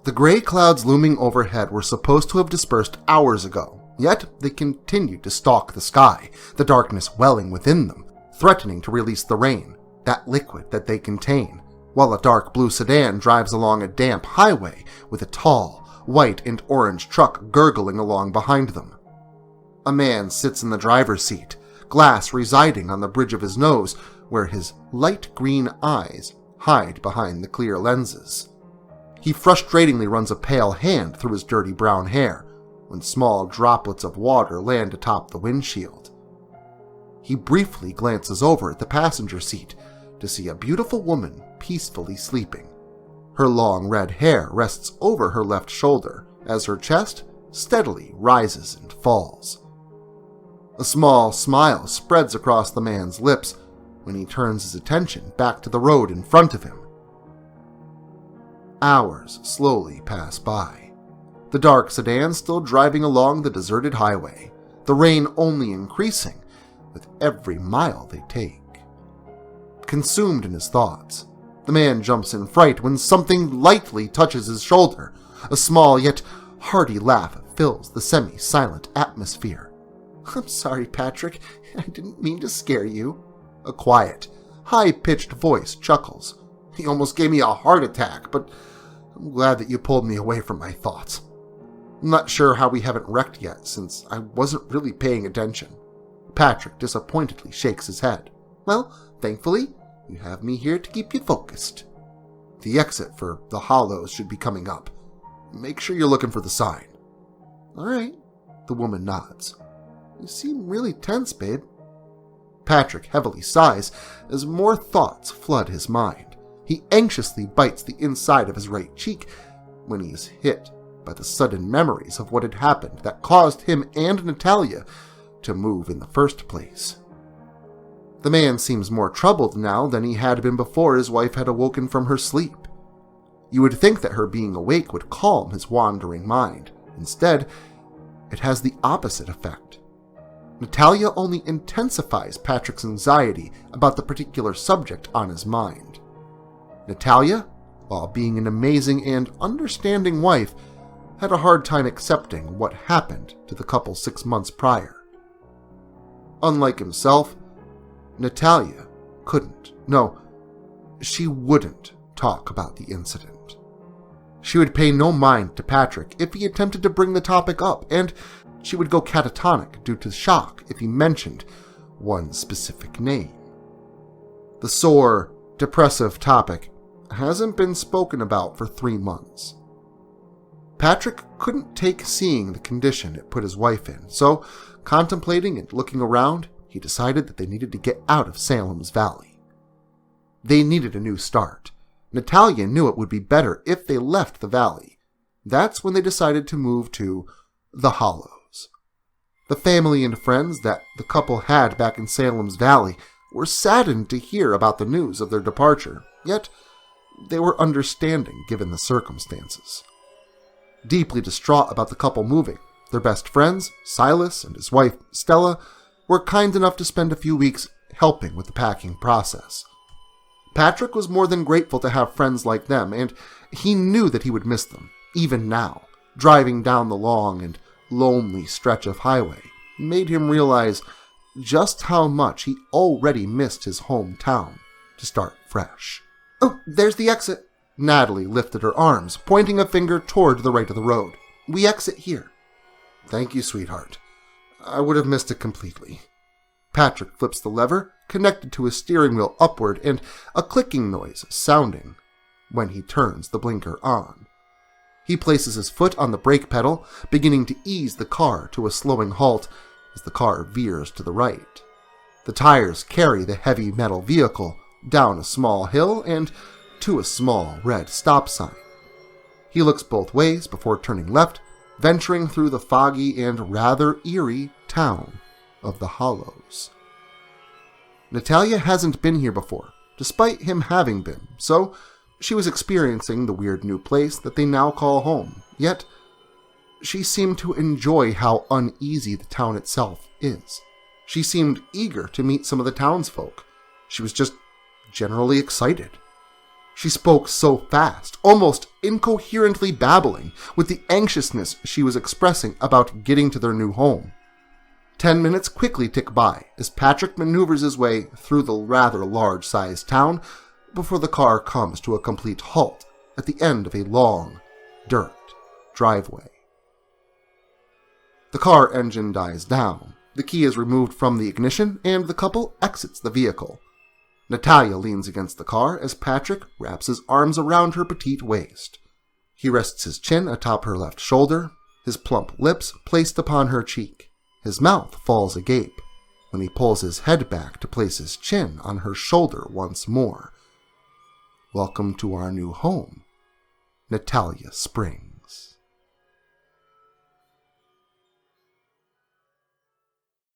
The gray clouds looming overhead were supposed to have dispersed hours ago, yet they continued to stalk the sky, the darkness welling within them, threatening to release the rain, that liquid that they contain, while a dark blue sedan drives along a damp highway with a tall, white and orange truck gurgling along behind them. A man sits in the driver's seat, glass residing on the bridge of his nose, where his light green eyes hide behind the clear lenses. He frustratingly runs a pale hand through his dirty brown hair when small droplets of water land atop the windshield. He briefly glances over at the passenger seat to see a beautiful woman peacefully sleeping. Her long red hair rests over her left shoulder as her chest steadily rises and falls. A small smile spreads across the man's lips when he turns his attention back to the road in front of him. Hours slowly pass by, the dark sedan still driving along the deserted highway, the rain only increasing with every mile they take. Consumed in his thoughts, the man jumps in fright when something lightly touches his shoulder. A small yet hearty laugh fills the semi-silent atmosphere. "I'm sorry, Patrick. I didn't mean to scare you." A quiet, high-pitched voice chuckles. "He almost gave me a heart attack, but I'm glad that you pulled me away from my thoughts. I'm not sure how we haven't wrecked yet, since I wasn't really paying attention." Patrick disappointedly shakes his head. "Well, thankfully, you have me here to keep you focused. The exit for the Hollows should be coming up. Make sure you're looking for the sign." "All right," the woman nods. "You seem really tense, babe." Patrick heavily sighs as more thoughts flood his mind. He anxiously bites the inside of his right cheek when he is hit by the sudden memories of what had happened that caused him and Natalia to move in the first place. The man seems more troubled now than he had been before his wife had awoken from her sleep. You would think that her being awake would calm his wandering mind. Instead, it has the opposite effect. Natalia only intensifies Patrick's anxiety about the particular subject on his mind. Natalia, while being an amazing and understanding wife, had a hard time accepting what happened to the couple 6 months prior. Unlike himself, Natalia couldn't, no, she wouldn't talk about the incident. She would pay no mind to Patrick if he attempted to bring the topic up, and she would go catatonic due to shock if he mentioned one specific name. The sore, depressive topic hasn't been spoken about for 3 months. Patrick couldn't take seeing the condition it put his wife in, so, contemplating and looking around, he decided that they needed to get out of Salem's Valley. They needed a new start. Natalia knew it would be better if they left the valley. That's when they decided to move to the Hollows. The family and friends that the couple had back in Salem's Valley were saddened to hear about the news of their departure, yet they were understanding given the circumstances. Deeply distraught about the couple moving, their best friends, Silas and his wife, Stella, were kind enough to spend a few weeks helping with the packing process. Patrick was more than grateful to have friends like them, and he knew that he would miss them, even now. Driving down the long and lonely stretch of highway made him realize just how much he already missed his hometown to start fresh. "Oh, there's the exit." Natalie lifted her arms, pointing a finger toward the right of the road. "We exit here." "Thank you, sweetheart. I would have missed it completely." Patrick flips the lever, connected to his steering wheel upward, and a clicking noise sounding when he turns the blinker on. He places his foot on the brake pedal, beginning to ease the car to a slowing halt as the car veers to the right. The tires carry the heavy metal vehicle down a small hill and to a small red stop sign. He looks both ways before turning left, venturing through the foggy and rather eerie town of the Hollows. Natalia hasn't been here before, despite him having been, so she was experiencing the weird new place that they now call home. Yet, she seemed to enjoy how uneasy the town itself is. She seemed eager to meet some of the townsfolk. She was just generally excited. She spoke so fast, almost incoherently babbling, with the anxiousness she was expressing about getting to their new home. 10 minutes quickly tick by as Patrick maneuvers his way through the rather large-sized town before the car comes to a complete halt at the end of a long, dirt driveway. The car engine dies down, the key is removed from the ignition, and the couple exits the vehicle. Natalia leans against the car as Patrick wraps his arms around her petite waist. He rests his chin atop her left shoulder, his plump lips placed upon her cheek. His mouth falls agape when he pulls his head back to place his chin on her shoulder once more. Welcome to our new home, Natalia Spring.